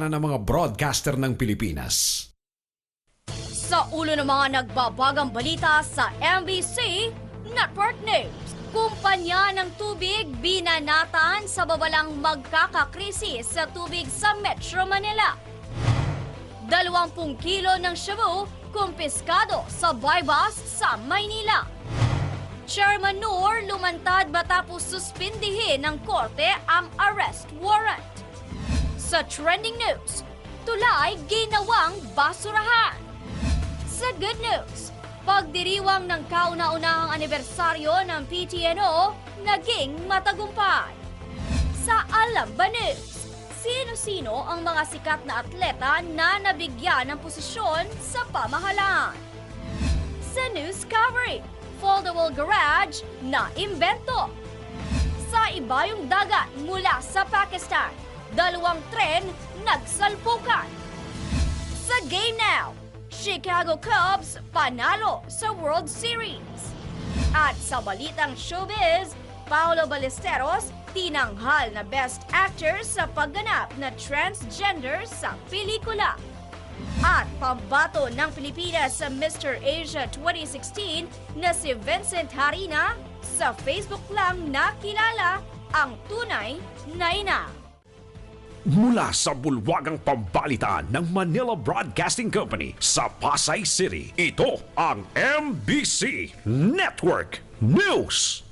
ng mga broadcaster ng Pilipinas. Sa ulo ng mga nagbabagang balita sa MBC Network News, kumpanya ng tubig binanatan sa babalang magkakakrisis sa tubig sa Metro Manila. 20 kilo ng shabu kumpiskado sa bypass sa Maynila. Chairman Noor lumantad matapos suspindihin ng korte ang arrest warrant. Sa trending news, tulay ginawang basurahan. Sa good news, pagdiriwang ng kauna-unahang anibersaryo ng PTNO naging matagumpay. Sa Alam Ba News, sino-sino ang mga sikat na atleta na nabigyan ng posisyon sa pamahalaan? Sa news coverage, foldable garage na imbento. Sa ibayong dagat mula sa Pakistan, 2 tren nagsalpukan. Sa Game Now, Chicago Cubs panalo sa World Series. At sa balitang showbiz, Paolo Ballesteros tinanghal na Best Actor sa pagganap na transgender sa pelikula. At pambato ng Pilipinas sa Mr. Asia 2016 na si Vincent Harina, sa Facebook lang nakilala ang tunay na ina. Mula sa bulwagang pambalitaan ng Manila Broadcasting Company sa Pasay City, ito ang MBC Network News.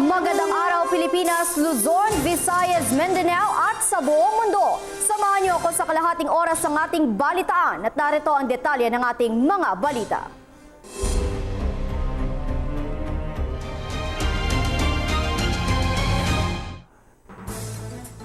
Magandang araw Pilipinas, Luzon, Visayas, Mindanao at sa buong mundo. Samahan niyo ako sa kalahating oras ng ating balitaan at narito ang detalye ng ating mga balita.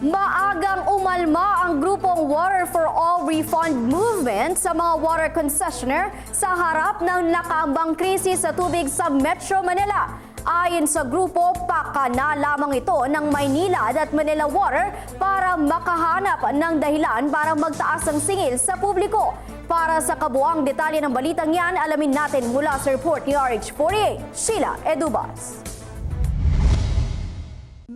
Maagang umalma ang grupong Water for All Refund Movement sa mga water concessionaire sa harap ng nakaambang krisis sa tubig sa Metro Manila. Ayon sa grupo, pakana lamang ito ng Maynilad at Manila Water para makahanap ng dahilan para magtaas ang singil sa publiko. Para sa kabuang detalye ng balitang yan, alamin natin mula sa report ni RH48, Sheila Edubas.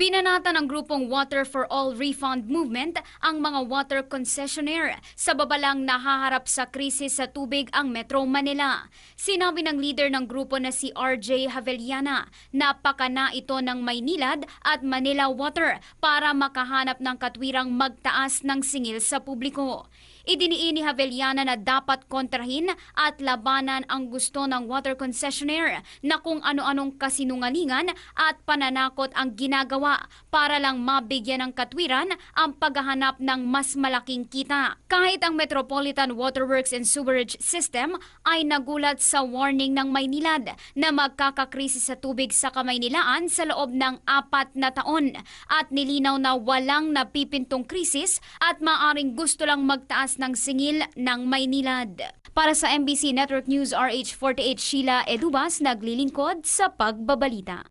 Binanatan ng grupong Water for All Refund Movement ang mga water concessionaire sa babalang nahaharap sa krisis sa tubig ang Metro Manila. Sinabi ng leader ng grupo na si RJ Havellana, napakana ito ng Maynilad at Manila Water para makahanap ng katwirang magtaas ng singil sa publiko. Idiniin ni Havellana na dapat kontrahin at labanan ang gusto ng water concessionaire na kung ano-anong kasinungalingan at pananakot ang ginagawa para lang mabigyan ng katwiran ang paghahanap ng mas malaking kita. Kahit ang Metropolitan Waterworks and Sewerage System ay nagulat sa warning ng Maynilad na magkakakrisis sa tubig sa Kamaynilaan sa loob ng 4 na taon at nilinaw na walang napipintong krisis at maaring gusto lang magtaas ng singil ng Maynilad. Para sa MBC Network News RH48, Sheila Edubas, naglilingkod sa pagbabalita.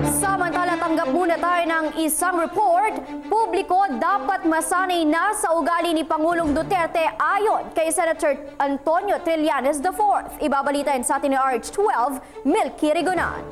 Samantala, tanggap muna tayo ng isang report. Publiko dapat masanay na sa ugali ni Pangulong Duterte ayon kay Senator Antonio Trillanes IV. Ibabalitain sa atin ni RH12, Milky Rigonan.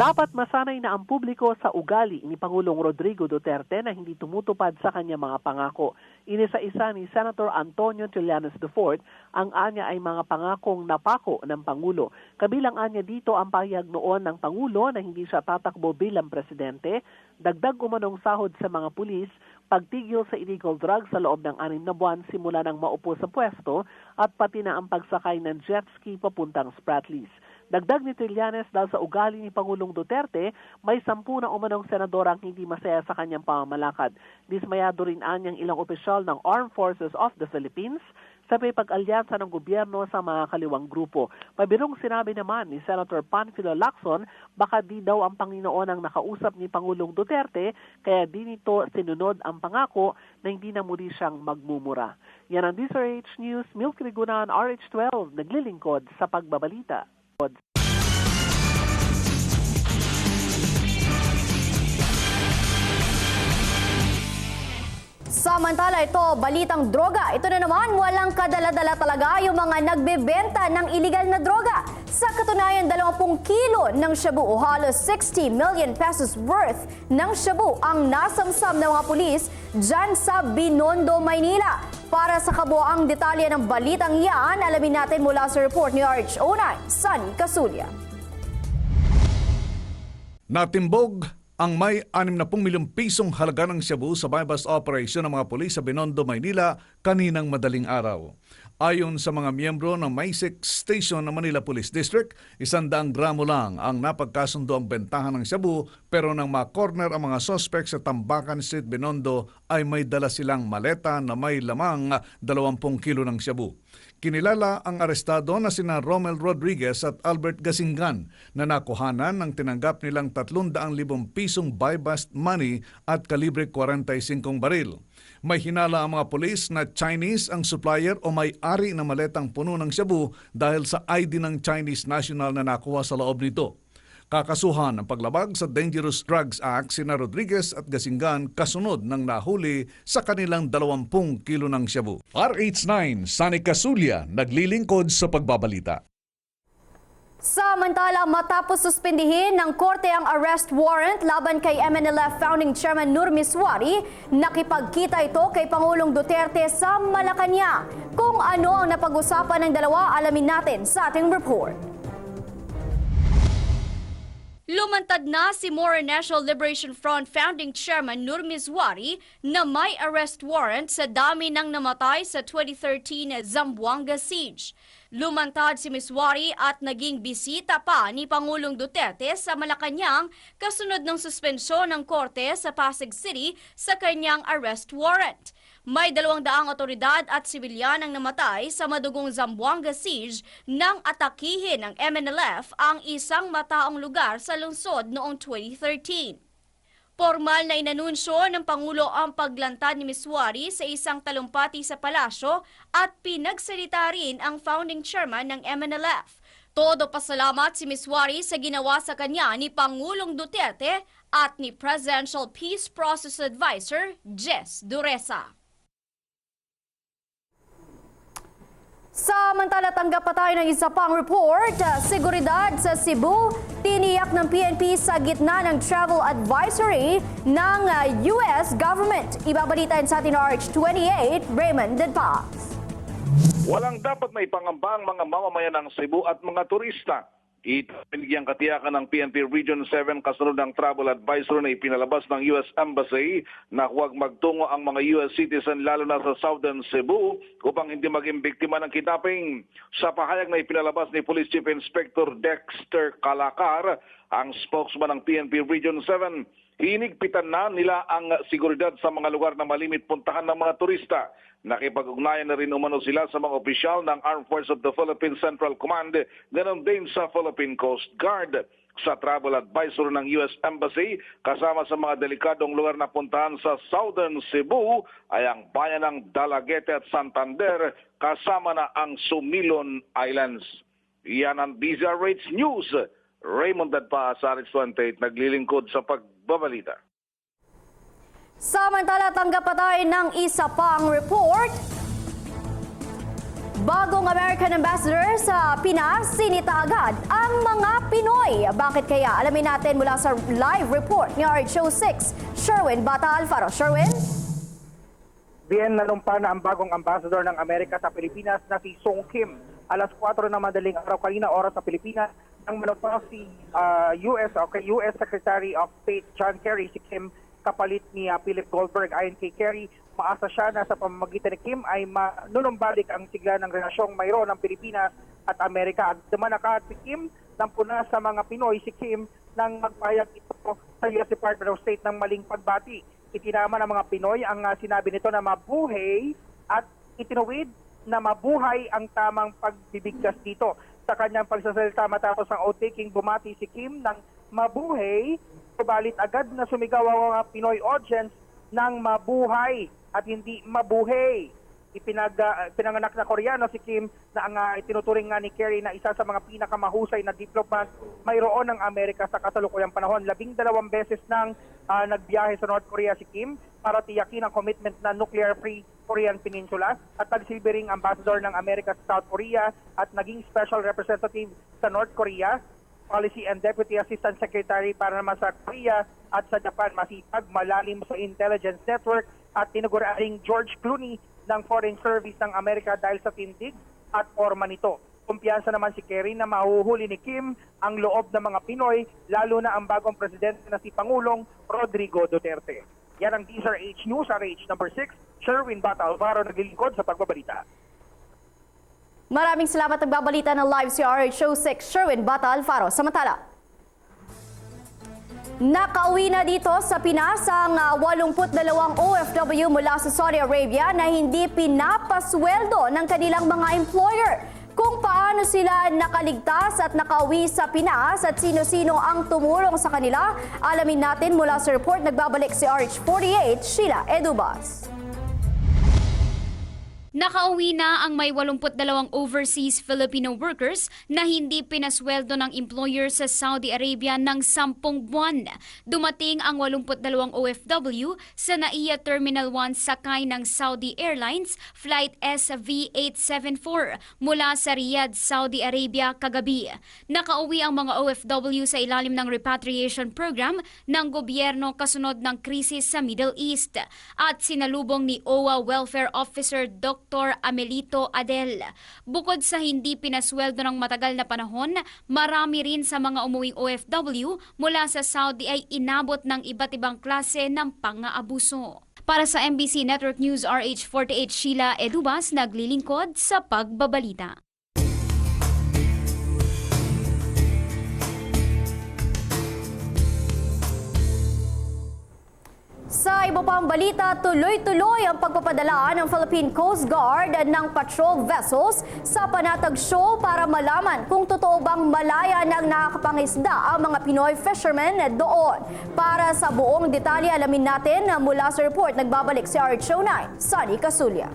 Dapat masanay na ang publiko sa ugali ni Pangulong Rodrigo Duterte na hindi tumutupad sa kanyang mga pangako. Inisa-isa ni Senator Antonio Trillanes IV ang anya ay mga pangakong napako ng Pangulo. Kabilang anya dito ang pahayag noon ng Pangulo na hindi siya tatakbo bilang presidente, dagdag umanong sahod sa mga pulis, pagtigil sa illegal drugs sa loob ng 6 na buwan simula nang maupo sa pwesto at pati na ang pagsakay ng jet ski papuntang Spratlys. Dagdag ni Trillanes dahil sa ugali ni Pangulong Duterte, may 10 na umanong senador ang hindi masaya sa kanyang pamamalakad. Dismayado rin anyang ilang opisyal ng Armed Forces of the Philippines sa may pag-alyansa ng gobyerno sa mga kaliwang grupo. Pabirong sinabi naman ni Senator Panfilo Lacson, baka di daw ang Panginoon ang nakausap ni Pangulong Duterte, kaya di nito sinunod ang pangako na hindi na muli siyang magmumura. Yan ang DZRH News, Milk Rigunan, RH12, naglilingkod sa pagbabalita. Samantala ito, balitang droga. Ito na naman, walang kadala-dala talaga yung mga nagbebenta ng iligal na droga. Sa katunayan, 20 kilo ng shabu o halos 60 million pesos worth ng shabu ang nasamsam ng mga pulis dyan sa Binondo, Maynila. Para sa kabuoang detalye ng balitang yan, alamin natin mula sa report ni RH09, Sunny Casulia. Natimbog ang may 60 milyong pisong halaga ng shabu sa bypass operation ng mga pulis sa Binondo, Maynila kaninang madaling araw. Ayon sa mga miyembro ng Maysik Station ng Manila Police District, 100 gramo lang ang napagkasundo ang bentahan ng shabu, pero nang ma-corner ang mga suspect sa Tambakan Street, Binondo ay may dala silang maleta na may lamang 20 kilo ng shabu. Kinilala ang arestado na sina Romel Rodriguez at Albert Gasingan na nakuhanan ng tinanggap nilang 300,000 pisong buy-bust money at kalibre 45 baril. May hinala ang mga pulis na Chinese ang supplier o may-ari ng maletang puno ng shabu dahil sa ID ng Chinese national na nakuha sa loob nito. Kakasuhan ang paglabag sa Dangerous Drugs Act sina Rodriguez at Gasingan kasunod ng nahuli sa kanilang 20 kilo ng shabu. RH9, Sunny Casulia, naglilingkod sa pagbabalita. Samantala, matapos suspindihin ng korte ang arrest warrant laban kay MNLF founding chairman Nur Miswari, nakipagkita ito kay Pangulong Duterte sa Malacanang. Kung ano ang napag-usapan ng dalawa, alamin natin sa ating report. Lumantad na si Moro National Liberation Front founding chairman Nur Miswari na may arrest warrant sa dami ng namatay sa 2013 Zamboanga siege. Lumantad si Miswari at naging bisita pa ni Pangulong Duterte sa Malacanang kasunod ng suspensyon ng korte sa Pasig City sa kanyang arrest warrant. May 200 otoridad at sibilyan ang namatay sa madugong Zamboanga siege nang atakihin ng MNLF ang isang mataong lugar sa lungsod noong 2013. Formal na inanunsyo ng Pangulo ang paglantad ni Miswari sa isang talumpati sa palasyo at pinagsalita rin ang founding chairman ng MNLF. Todo pasalamat si Miswari sa ginawa sa kanya ni Pangulong Duterte at ni Presidential Peace Process Advisor Jess Dureza. Samantala, tanggap pa tayo ng isa pang report. Seguridad sa Cebu, tiniyak ng PNP sa gitna ng travel advisory ng US government. Ibabalitaan sa atin RH28, Raymond Dedpaz. Walang dapat may pangamba ang mga mamamayan ng Cebu at mga turista. Ito binigyang katiyakan ng PNP Region 7 kasunod ng travel advisory na ipinalabas ng US Embassy na huwag magtungo ang mga US citizen lalo na sa Southern Cebu upang hindi maging biktima ng kidnapping. Sa pahayag na ipinalabas ni Police Chief Inspector Dexter Calacar, ang spokesman ng PNP Region 7, hinigpitan na nila ang seguridad sa mga lugar na malimit puntahan ng mga turista. Nakipag-ugnayan na rin umano sila sa mga opisyal ng Armed Forces of the Philippine Central Command, ganon din sa Philippine Coast Guard. Sa travel advisor ng US Embassy, kasama sa mga delikadong lugar na puntahan sa Southern Cebu ay ang bayan ng Dalaguete at Santander, kasama na ang Sumilon Islands. Yan ang DZRH News. Raymond Dadpa, RH28, naglilingkod sa pagbabalita. Samantala, tanggap pa tayo ng isa pang report. Bagong American Ambassador sa Pinas, sinita agad ang mga Pinoy. Bakit kaya? Alamin natin mula sa live report ni RH06, Sherwin Bata Alfaro. Sherwin? Bien, nanumpa na ang bagong ambassador ng Amerika sa Pilipinas na si Song Kim. Alas 4 na madaling araw kanina oras sa Pilipinas, nang manumpa si US Secretary of State John Kerry, si Kim, kapalit ni Philip Goldberg. Ayon kay Kerry, maasa siya na sa pamamagitan ni Kim ay manunumbalik ang sigla ng relasyong mayroon ng Pilipinas at Amerika. At dumanaka si Kim, nampuna sa mga Pinoy si Kim nang magpahayag ito sa US Department of State ng maling pagbati. Itinama ng mga Pinoy ang sinabi nito na mabuhay at itinuwid na mabuhay ang tamang pagbibigkas dito. Sa kanyang pagsasalita matapos ang outtaking, bumati si Kim ng mabuhay, subalit agad na sumigaw ang mga Pinoy audience ng mabuhay at hindi mabuhay. Pinanganak na Koreano si Kim na ang itinuturing nga ni Kerry na isa sa mga pinakamahusay na diplomat mayroon ng Amerika sa kasalukuyang panahon. 12 beses nang nagbiyahe sa North Korea si Kim para tiyakin ang commitment na nuclear-free Korean Peninsula at nagsilbi ring ambassador ng Amerika sa South Korea at naging special representative sa North Korea, Policy and Deputy Assistant Secretary para naman sa Korea at sa Japan. Masipag, malalim sa intelligence network at tinaguriang George Clooney ng Foreign Service ng Amerika dahil sa tindig at forma nito. Kumpiyansa naman si Kerry na mahuhuli ni Kim ang loob ng mga Pinoy, lalo na ang bagong presidente na si Pangulong Rodrigo Duterte. Yan ang DZRH News, RH number 6, Sherwin Bata Alvaro, naglilingkod sa pagbabalita. Maraming salamat nagbabalita ng live si RH Show 6, Sherwin Bata Alvaro. Samantala, nakauwi na dito sa Pinas ang 82 OFW mula sa Saudi Arabia na hindi pinapasweldo ng kanilang mga employer. Kung paano sila nakaligtas at nakauwi sa Pinas at sino-sino ang tumulong sa kanila, alamin natin mula sa report. Nagbabalik si RH48, Sheila Edubas. Nakauwi na ang may 82 overseas Filipino workers na hindi pinasweldo ng employer sa Saudi Arabia ng 10 buwan. Dumating ang 82 OFW sa NAIA Terminal 1 sakay ng Saudi Airlines Flight SV874 mula sa Riyadh, Saudi Arabia kagabi. Nakauwi ang mga OFW sa ilalim ng repatriation program ng gobyerno kasunod ng krisis sa Middle East at sinalubong ni OWA Welfare Officer Dr. Amelito Adel. Bukod sa hindi pinasweldo ng matagal na panahon, marami rin sa mga umuwing OFW mula sa Saudi ay inabot ng iba't ibang klase ng pang-aabuso. Para sa MBC Network News, RH48 Sheila Edubas, naglilingkod sa pagbabalita. Sa iba pang balita, tuloy-tuloy ang pagpapadala ng Philippine Coast Guard ng patrol vessels sa Panatag Shoal para malaman kung totoo bang malaya ng nakakapangisda ang mga Pinoy fishermen doon. Para sa buong detalye, alamin natin mula sa report. Nagbabalik si RH Show 9, Sunny Casulia.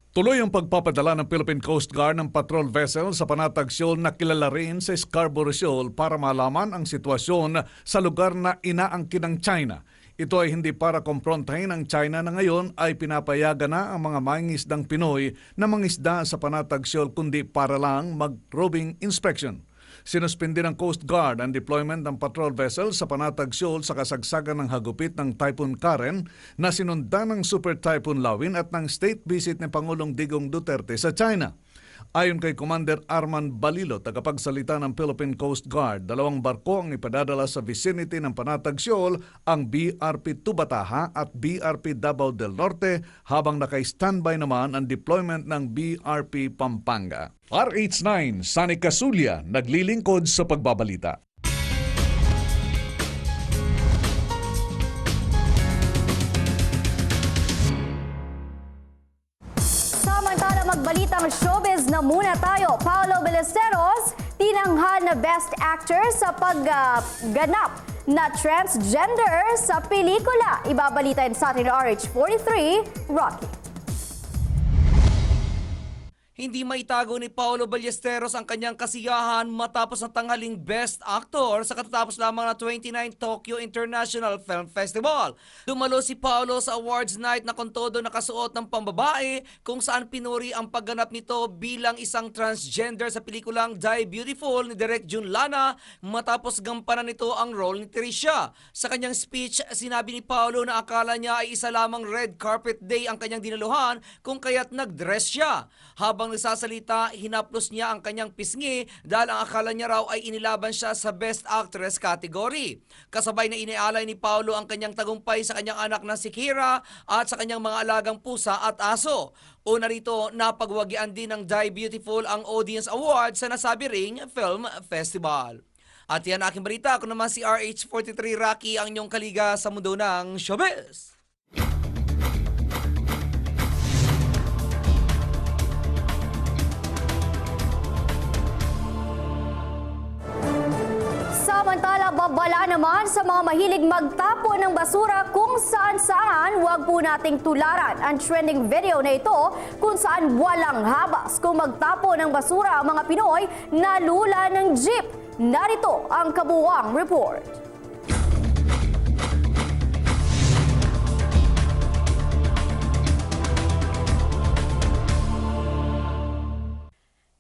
Tuloy ang pagpapadala ng Philippine Coast Guard ng patrol vessel sa Panatag Shoal na kilala rin sa Scarborough Shoal para malaman ang sitwasyon sa lugar na inaangkin ng China. Ito ay hindi para kumprontahin ang China na ngayon ay pinapayagan na ang mga mangingisdang Pinoy na mangisda sa Panatag Shoal kundi para lang mag-roving inspection. Sinuspindi ng Coast Guard ang deployment ng patrol vessel sa Panatag Shoal sa kasagsagan ng hagupit ng Typhoon Karen na sinundan ng Super Typhoon Lawin at ng state visit ni Pangulong Digong Duterte sa China. Ayon kay Commander Arman Balilo, tagapagsalita ng Philippine Coast Guard, 2 barko ang ipadadala sa vicinity ng Panatag Shoal, ang BRP Tubataha at BRP Davao del Norte, habang naka-standby naman ang deployment ng BRP Pampanga. RH9, Sunny Casulia, naglilingkod sa pagbabalita. Magbalitang showbiz na muna tayo. Paolo Ballesteros, tinanghal na Best Actor sa pagganap na transgender sa pelikula. Ibabalitain sa atin ng RH43, Rocky. Hindi maitago ni Paolo Ballesteros ang kanyang kasiyahan matapos ang tanghaling Best Actor sa katatapos lamang na 29 Tokyo International Film Festival. Dumalo si Paolo sa awards night na kontodo nakasuot ng pambabae kung saan pinuri ang pagganap nito bilang isang transgender sa pelikulang Die Beautiful ni Direk Jun Lana matapos gampanan nito ang role ni Tricia. Sa kanyang speech, sinabi ni Paolo na akala niya ay isa lamang red carpet day ang kanyang dinaluhan kung kaya't nag-dress siya. Habang nagsasalita, hinaplos niya ang kanyang pisngi dahil ang akala niya raw ay inilaban siya sa Best Actress category. Kasabay na inialay ni Paolo ang kanyang tagumpay sa kanyang anak na si Kira at sa kanyang mga alagang pusa at aso. Una rito, napagwagian din ng Die Beautiful ang Audience Award sa nasabi ring film festival. At yan aking balita. Ako naman si RH43 Rocky, ang inyong kaliga sa mundo ng showbiz. Samantala, babala naman sa mga mahilig magtapo ng basura kung saan-saan, huwag po nating tularan ang trending video na ito kung saan walang habas kung magtapo ng basura ang mga Pinoy na lula ng jeep. Narito ang kabuuang report.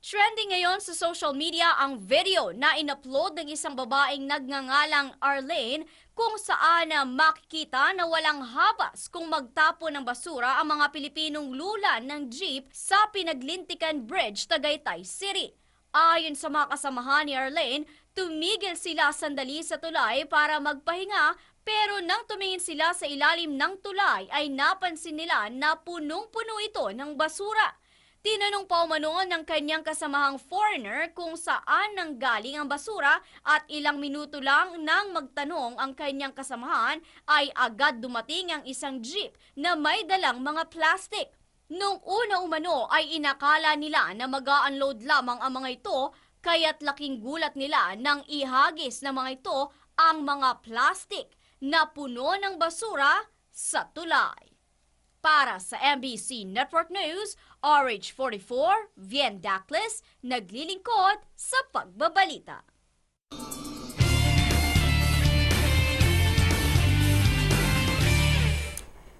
Trending ngayon sa social media ang video na in-upload ng isang babaeng nagngangalang Arlene kung saan makikita na walang habas kung magtapo ng basura ang mga Pilipinong lula ng jeep sa Pinaglintikan Bridge, Tagaytay City. Ayon sa mga kasamahan ni Arlene, tumigil sila sandali sa tulay para magpahinga pero nang tumingin sila sa ilalim ng tulay ay napansin nila na punong-puno ito ng basura. Tinanong pa umano ng kanyang kasamahang foreigner kung saan nanggaling ang basura at ilang minuto lang nang magtanong ang kanyang kasamahan ay agad dumating ang isang jeep na may dalang mga plastic. Nung una umano ay inakala nila na mag-a-unload lamang ang mga ito kaya't laking gulat nila nang ihagis ng mga ito ang mga plastic na puno ng basura sa tulay. Para sa MBC Network News, RH44, Vien Dacles, naglilingkod sa pagbabalita.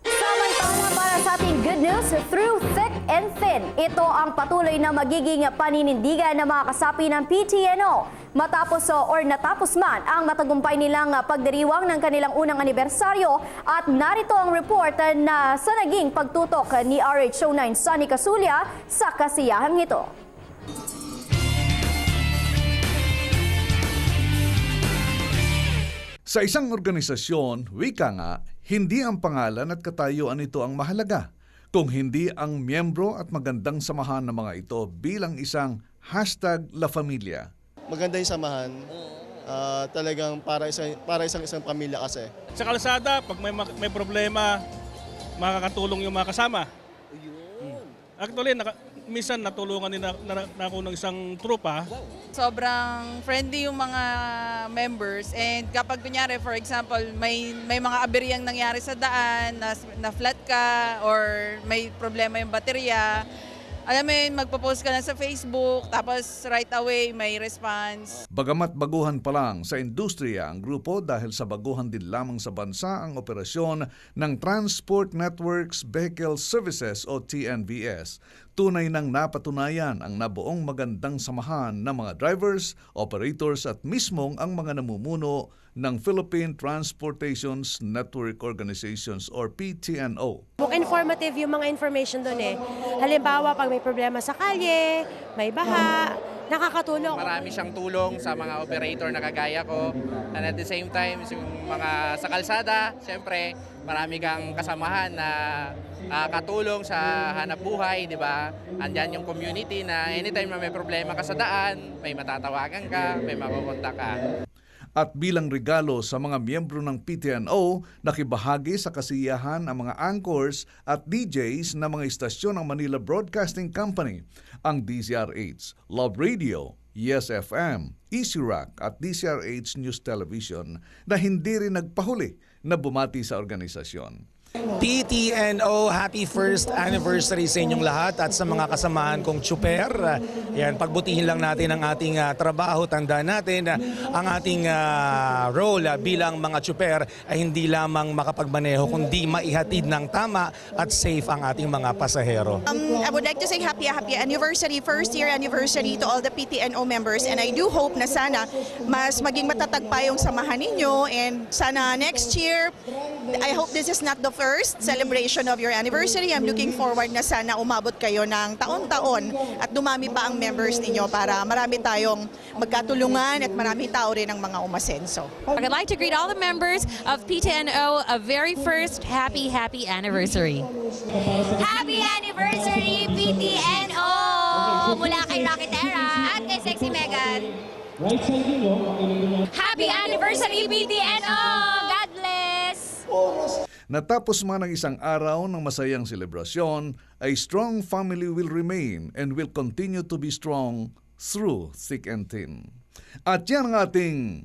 Samantala, para sa ating good news, through thick and thin, ito ang patuloy na magiging paninindigan ng mga kasapi ng PTNO. Natapos man ang matagumpay nilang pagdiriwang ng kanilang unang anibersaryo at narito ang report na sa naging pagtutok ni RH09 Sunny Casulia sa kasiyahang ito. Sa isang organisasyon, wika nga, hindi ang pangalan at katayuan nito ang mahalaga, kung hindi ang miyembro at magandang samahan ng mga ito bilang isang #La Familia. Maganda yung samahan. Talagang para isang pamilya kasi. Sa kalsada, pag may problema, makakatulong yung mga kasama. Actually, minsan natulungan din na ako ng isang trupa. Sobrang friendly yung mga members and kapag kunyari, for example, may mga aberyang nangyari sa daan, na flat ka or may problema yung baterya, alam mo yun, magpo-post ka lang sa Facebook, tapos right away may response. Bagamat baguhan pa lang sa industriya ang grupo dahil sa baguhan din lamang sa bansa ang operasyon ng Transport Networks Vehicle Services o TNVS, tunay nang napatunayan ang nabuong magandang samahan ng mga drivers, operators at mismong ang mga namumuno ng Philippine Transportations Network Organizations or PTNO. Informative yung mga information doon eh. Halimbawa, pag may problema sa kalye, may baha, nakakatulong. Marami siyang tulong sa mga operator na kagaya ko. And at the same time, yung mga sa kalsada, siyempre, marami kang kasamahan na katulong sa hanap buhay, di ba? Andyan yung community na anytime na may problema ka sa daan, may matatawagan ka, may makukontak ka. At bilang regalo sa mga miyembro ng PTNO, nakibahagi sa kasiyahan ang mga anchors at DJs ng mga istasyon ng Manila Broadcasting Company, ang DCRH, Love Radio, Yes FM, Easy Rock at DCRH News Television na hindi rin nagpahuli na bumati sa organisasyon. PTNO, happy first anniversary sa inyong lahat at sa mga kasamahan kong tsuper. Yan, pagbutihin lang natin ang ating trabaho. Tandaan natin ang ating role bilang mga tsuper ay hindi lamang makapagmaneho kundi maihatid ng tama at safe ang ating mga pasahero. I would like to say happy anniversary, first year anniversary to all the PTNO members, and I do hope na sana mas maging matatag pa yung samahan ninyo, and sana next year, I hope this is not the first celebration of your anniversary. I'm looking forward na sana umabot kayo ng taon-taon at dumami pa ang members ninyo para marami tayong magkatulungan at marami tao rin ang mga umasenso. I'd like to greet all the members of PTNO a very first happy anniversary. Happy anniversary, PTNO! Mula kay Rocketera at kay Sexy Megan. Happy anniversary, PTNO! God bless! Natapos man ang isang araw ng masayang selebrasyon, a strong family will remain and will continue to be strong through thick and thin. At yan ang ating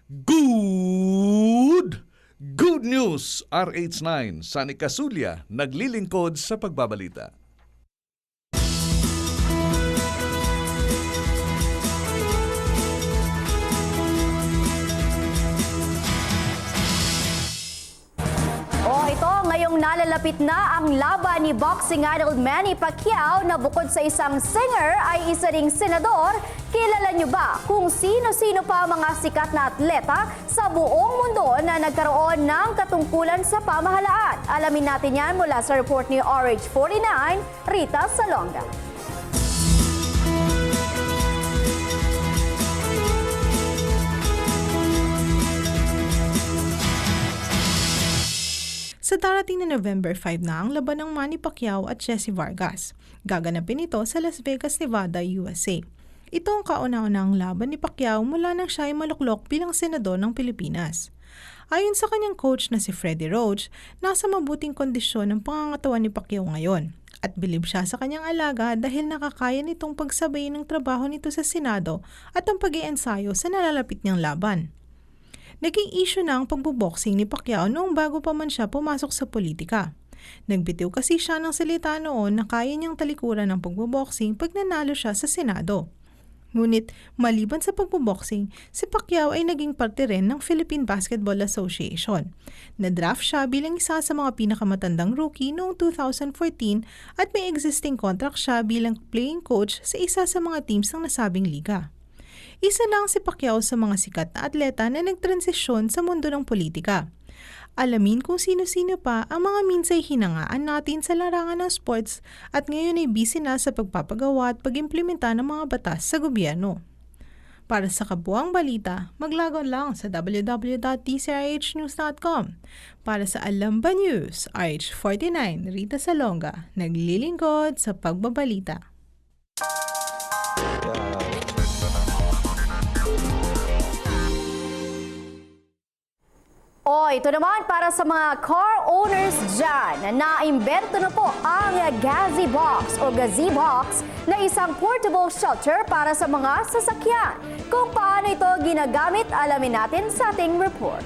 Good news! RH9, Sunny Casulia, naglilingkod sa pagbabalita. Ngayong nalalapit na ang laban ni boxing idol Manny Pacquiao na bukod sa isang singer ay isa ring senador. Kilala niyo ba kung sino-sino pa ang mga sikat na atleta sa buong mundo na nagkaroon ng katungkulan sa pamahalaan? Alamin natin yan mula sa report ni RH49, Rita Salonga. Sa darating na November 5 na ang laban ng Manny Pacquiao at Jessie Vargas. Gaganapin ito sa Las Vegas, Nevada, USA. Ito ang kauna-unahang laban ni Pacquiao mula nang siya ay maluklok bilang senador ng Pilipinas. Ayon sa kanyang coach na si Freddie Roach, nasa mabuting kondisyon ang pangangatawan ni Pacquiao ngayon. At bilib siya sa kanyang alaga dahil nakakaya nitong pagsabayin ng trabaho nito sa Senado at ang pag-iensayo sa nalalapit niyang laban. Naging issue na ang pagboboxing ni Pacquiao noong bago pa man siya pumasok sa politika. Nagbitiw kasi siya ng salita noon na kaya niyang talikuran ng pagboboxing pag nanalo siya sa Senado. Ngunit maliban sa pagboboxing, si Pacquiao ay naging parte rin ng Philippine Basketball Association. Nadraft siya bilang isa sa mga pinakamatandang rookie noong 2014 at may existing contract siya bilang playing coach sa isa sa mga teams ng nasabing liga. Isa lang si Pacquiao sa mga sikat na atleta na nagtransisyon sa mundo ng politika. Alamin kung sino-sino pa ang mga minsay hinangaan natin sa larangan ng sports at ngayon ay busy na sa pagpapagawa at pag-implementa ng mga batas sa gobyerno. Para sa kabuuang balita, maglagon lang sa www.tcrhnews.com. Para sa Alam Ba News, RH49, Rita Salonga, naglilingkod sa pagbabalita. Ito naman para sa mga car owners dyan, naimbento na po ang Gazzy Box o Gazzy Box na isang portable shelter para sa mga sasakyan. Kung paano ito ginagamit, alamin natin sa ating report.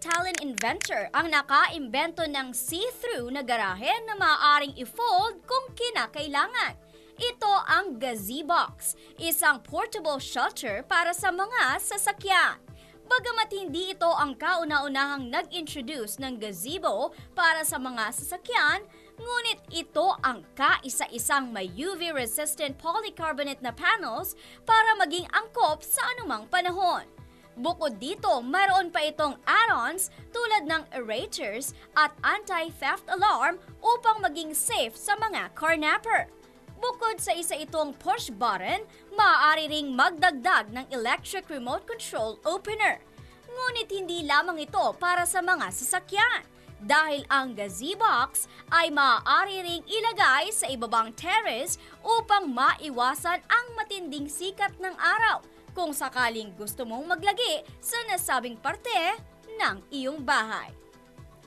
Italian inventor ang nakaimbento ng see-through na garahe na maaaring i-fold kung kinakailangan. Ito ang Gazzy Box, isang portable shelter para sa mga sasakyan. Bagamat hindi ito ang kauna-unahang nag-introduce ng gazebo para sa mga sasakyan, ngunit ito ang kaisa-isang may UV-resistant polycarbonate na panels para maging angkop sa anumang panahon. Bukod dito, mayroon pa itong add-ons tulad ng aerators at anti-theft alarm upang maging safe sa mga carnapper. Bukod sa isa itong push button, maaari ring magdagdag ng electric remote control opener. Ngunit hindi lamang ito para sa mga sasakyan dahil ang Gazzy Box ay maaari ring ilagay sa ibabang terrace upang maiwasan ang matinding sikat ng araw kung sakaling gusto mong maglagi sa nasabing parte ng iyong bahay.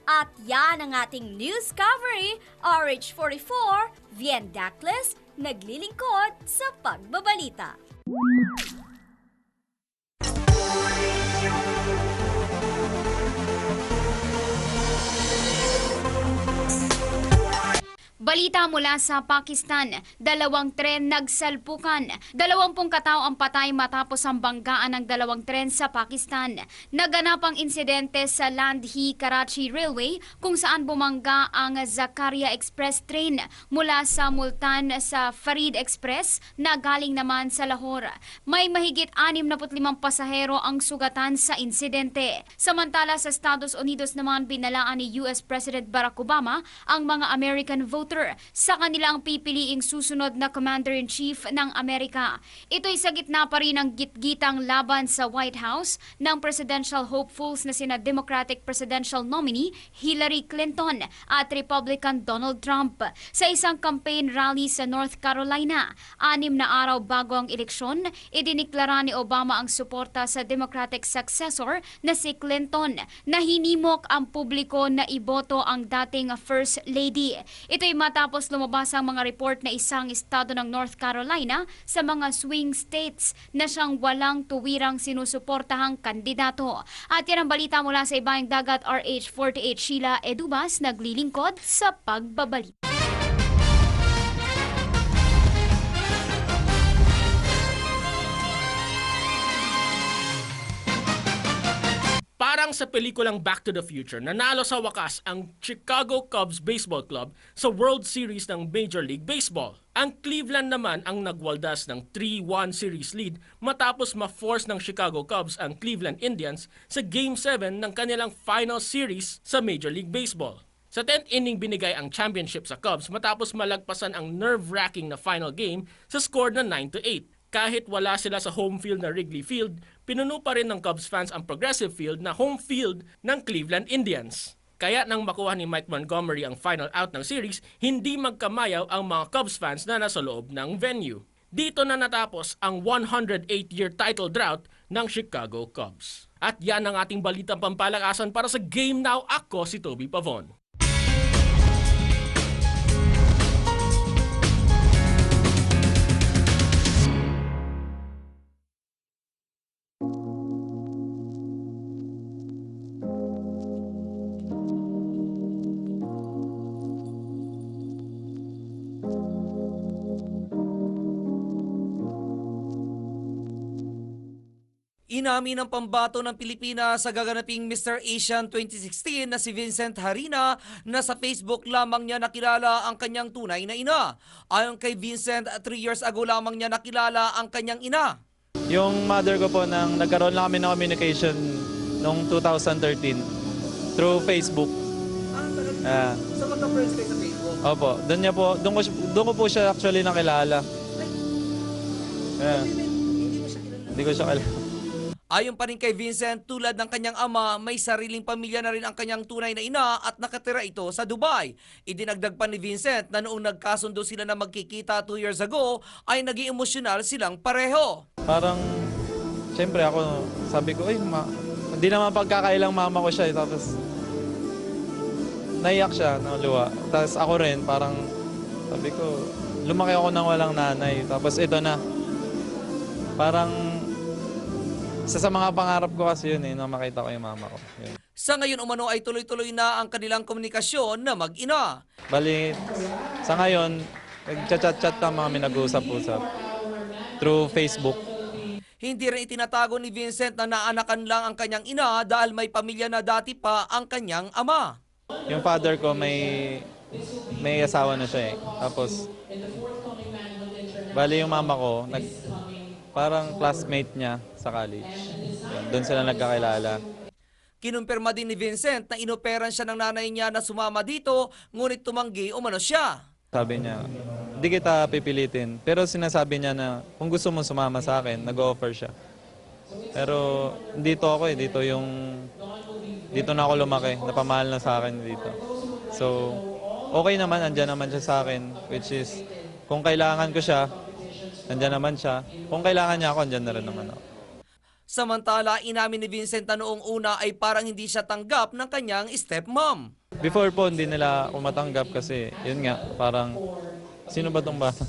At yan ang ating news covery, RH44, Vien Dacles, naglilingkod sa pagbabalita. Balita mula sa Pakistan, 2 tren nagsalpukan. 20 katao ang patay matapos ang banggaan ng 2 tren sa Pakistan. Naganap ang insidente sa Landhi-Karachi Railway kung saan bumangga ang Zakaria Express train mula sa Multan sa Farid Express na galing naman sa Lahore. May mahigit 65 pasahero ang sugatan sa insidente. Samantala sa Estados Unidos naman binalaan ni US President Barack Obama ang mga American voters future sa kanilang pipiliing susunod na Commander-in-Chief ng Amerika. Ito'y sa gitna pa rin ng gitgitang laban sa White House ng presidential hopefuls na sina Democratic presidential nominee Hillary Clinton at Republican Donald Trump. Sa isang campaign rally sa North Carolina, 6 na araw bago ang eleksyon, idiniklara ni Obama ang suporta sa Democratic successor na si Clinton na hinimok ang publiko na iboto ang dating First Lady. Ito'y matapos lumabas ang mga report na isang estado ng North Carolina sa mga swing states na siyang walang tuwirang sinusuportahang kandidato. At yan ang balita mula sa Ibayang Dagat, RH48 Sheila Edubas, naglilingkod sa pagbabalita. Parang sa pelikulang Back to the Future, nanalo sa wakas ang Chicago Cubs Baseball Club sa World Series ng Major League Baseball. Ang Cleveland naman ang nagwaldas ng 3-1 series lead matapos ma-force ng Chicago Cubs ang Cleveland Indians sa Game 7 ng kanilang final series sa Major League Baseball. Sa 10th inning binigay ang championship sa Cubs matapos malagpasan ang nerve-wracking na final game sa score na 9-8. Kahit wala sila sa home field na Wrigley Field, pinuno pa rin ng Cubs fans ang Progressive Field na home field ng Cleveland Indians. Kaya nang makuha ni Mike Montgomery ang final out ng series, hindi magkamayaw ang mga Cubs fans na nasa loob ng venue. Dito na natapos ang 108-year title drought ng Chicago Cubs. At yan ang ating balitang pampalakasan para sa Game Now. Ako si Toby Pavon. Inamin ng pambato ng Pilipinas sa gaganaping Mr. Asian 2016 na si Vincent Harina na sa Facebook lamang niya nakilala ang kanyang tunay na ina. Ayon kay Vincent, 3 years ago lamang niya nakilala ang kanyang ina. Yung mother ko po, nang nagkaroon lang kami ng communication noong 2013 through Facebook. So magka-friends kayo sa Facebook? Opo, doon ko po siya actually nakilala. Hindi ko siya kilala. Ayon pa rin kay Vincent, tulad ng kanyang ama, may sariling pamilya na rin ang kanyang tunay na ina at nakatira ito sa Dubai. Idinagdag pa ni Vincent na noong nagkasundo sila na magkikita 2 years ago, ay naging emosyonal silang pareho. Parang, siyempre ako, sabi ko, hindi naman pagkakailang mama ko siya. Tapos, naiyak siya, luwa. Tapos ako rin, parang, sabi ko, lumaki ako nang walang nanay. Tapos ito na, parang, sa mga pangarap ko kasi yun na makita ko yung mama ko. Yun. Sa ngayon umano ay tuloy-tuloy na ang kanilang komunikasyon na mag-ina. Bali, sa ngayon, nag-chat-chat na mga nag-uusap-usap through Facebook. Hindi rin itinatago ni Vincent na naanakan lang ang kanyang ina dahil may pamilya na dati pa ang kanyang ama. Yung father ko may asawa na siya eh. Tapos, bali yung mama ko, parang classmate niya sa college. Doon sila nagkakilala. Kinumpirma din ni Vincent na inoperan siya ng nanay niya na sumama dito, ngunit tumanggi umano siya. Sabi niya, hindi kita pipilitin. Pero sinasabi niya na kung gusto mo sumama sa akin, nag-offer siya. Pero dito ako dito na ako lumaki, napamahal na sa akin dito. So, okay naman, andyan naman siya sa akin, which is, kung kailangan ko siya, andyan naman siya. Kung kailangan niya ako, andyan na rin naman ako. Samantala, inamin ni Vincent na noong una ay parang hindi siya tanggap ng kanyang stepmom. Before po, hindi nila ako matanggap kasi, yun nga, parang, sino ba itong bata?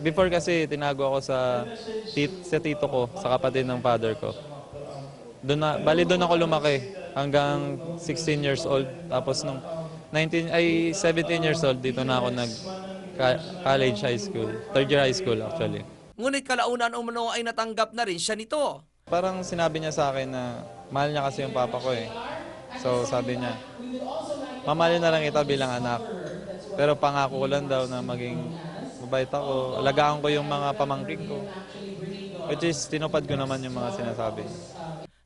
Before kasi, tinago ako sa tito ko, sa kapatid ng father ko. Doon ako lumaki hanggang 16 years old. Tapos nung 17 years old, dito na ako college high school, third year high school actually. Ngunit kalaunan umano ay natanggap na rin siya nito. Parang sinabi niya sa akin na mahal niya kasi yung papa ko eh. So sabi niya, mamahalin na lang kita bilang anak. Pero pangako ko lang daw na maging mabait ako, alagaan ko yung mga pamangkin ko. Which is, tinupad ko naman yung mga sinasabi.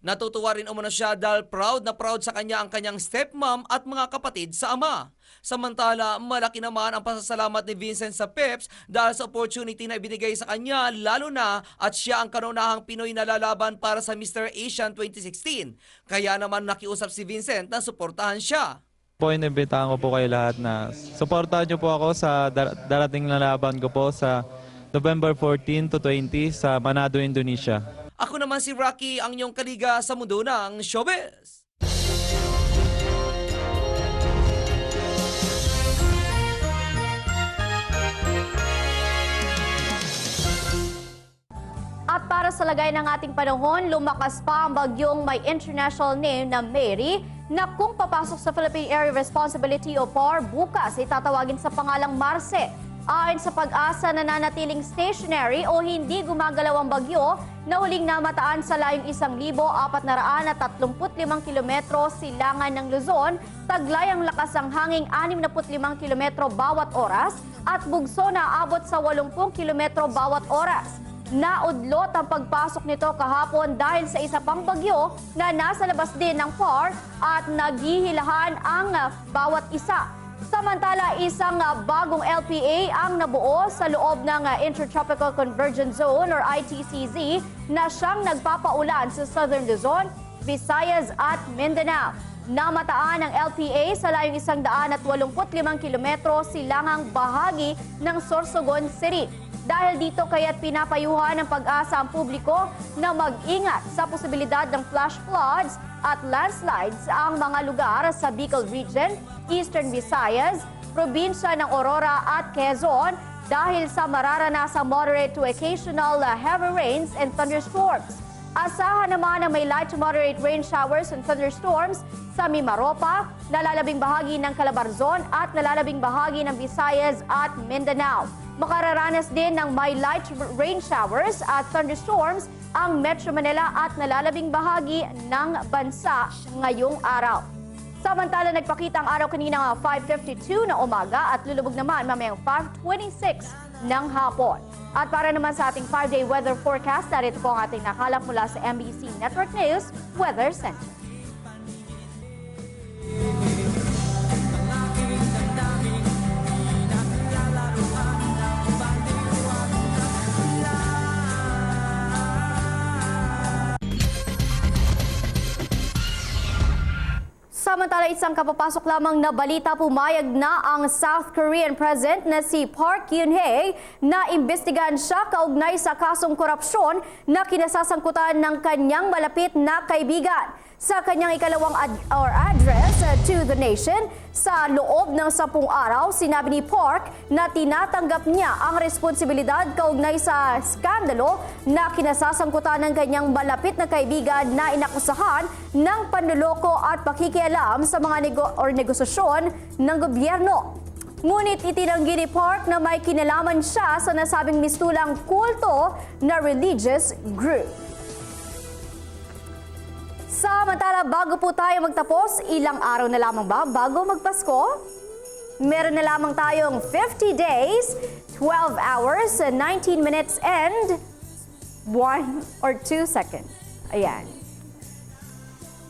Natutuwa rin umano siya dahil proud na proud sa kanya ang kanyang stepmom at mga kapatid sa ama. Samantala, malaki naman ang pasasalamat ni Vincent sa Peps dahil sa opportunity na ibinigay sa kanya, lalo na at siya ang kanunahang Pinoy na lalaban para sa Mr. Asian 2016. Kaya naman nakiusap si Vincent na suportahan siya. Inibitahan ko po kayo lahat na suportahan niyo po ako sa darating na laban ko po sa November 14 to 20 sa Manado, Indonesia. Ako naman si Rocky, ang inyong kaliga sa mundo ng showbiz. At para sa lagay ng ating panahon, lumakas pa ang bagyong may international name na Mary na kung papasok sa Philippine Area Responsibility o PAR bukas ay tatawagin sa pangalang Marce. Ayon sa Pag-asa, nananatiling stationary o hindi gumagalaw ang bagyo na huling namataan sa layong 1,435 kilometro silangan ng Luzon, taglay ang lakas ng hanging 65 kilometro bawat oras at bugso na abot sa 80 kilometro bawat oras. Naudlot ang pagpasok nito kahapon dahil sa isa pang bagyo na nasa labas din ng PAR at naghihilahan ang bawat isa. Samantala, isang bagong LPA ang nabuo sa loob ng Intertropical Convergence Zone or ITCZ na siyang nagpapaulan sa Southern Luzon, Visayas at Mindanao. Namataan ang LPA sa layong 185 kilometro silangang bahagi ng Sorsogon City. Dahil dito kaya't pinapayuhan ng Pag-asa ang publiko na mag-ingat sa posibilidad ng flash floods at landslides ang mga lugar sa Bicol Region, Eastern Visayas, probinsya ng Aurora at Quezon dahil sa mararanasang moderate to occasional heavy rains and thunderstorms. Asahan naman na may light to moderate rain showers and thunderstorms sa Mimaropa, nalalabing bahagi ng Calabarzon at nalalabing bahagi ng Visayas at Mindanao. Makararanas din ng may light rain showers at thunderstorms ang Metro Manila at nalalabing bahagi ng bansa ngayong araw. Samantala, nagpakita ang araw kanina 5:52 na umaga at lulubog naman mamayang 5:26 ng hapon. At para naman sa ating 5-day weather forecast, narito po ang ating nakalap mula sa MBC Network News Weather Center. Samantala, isang kapapasok lamang na balita, pumayag na ang South Korean President na si Park Geun-hye na imbestigahan siya kaugnay sa kasong korupsyon na kinasasangkutan ng kanyang malapit na kaibigan. Sa kanyang ikalawang address to the nation sa loob ng 10 araw, sinabi ni Park na tinatanggap niya ang responsibilidad kaugnay sa skandalo na kinasasangkutan ng kanyang malapit na kaibigan na inakusahan ng panloloko at pakikialam sa mga negosasyon ng gobyerno. Ngunit itinanggi ni Park na may kinalaman siya sa nasabing mistulang kulto na religious group. Samantala, bago po tayo magtapos, ilang araw na lamang ba bago magpasko? Meron na lamang tayong 50 days, 12 hours, 19 minutes, and 1 or 2 seconds. Ayan.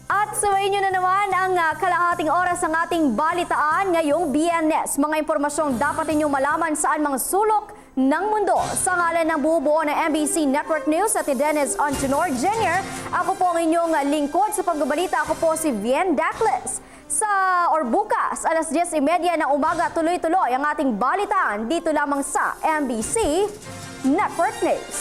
At suwayin nyo na naman ang kalahating oras ng ating balitaan ngayong BNS. Mga impormasyong dapat ninyong malaman saan mga sulok ng mundo. Sa ngalan ng bubuo ng MBC Network News at ni Dennis Antonor Jr., ako po ang inyong lingkod sa pagbabalita. Ako po si Vien Dacles. Bukas, alas 10:30 ng umaga, tuloy-tuloy ang ating balitaan dito lamang sa MBC Network News.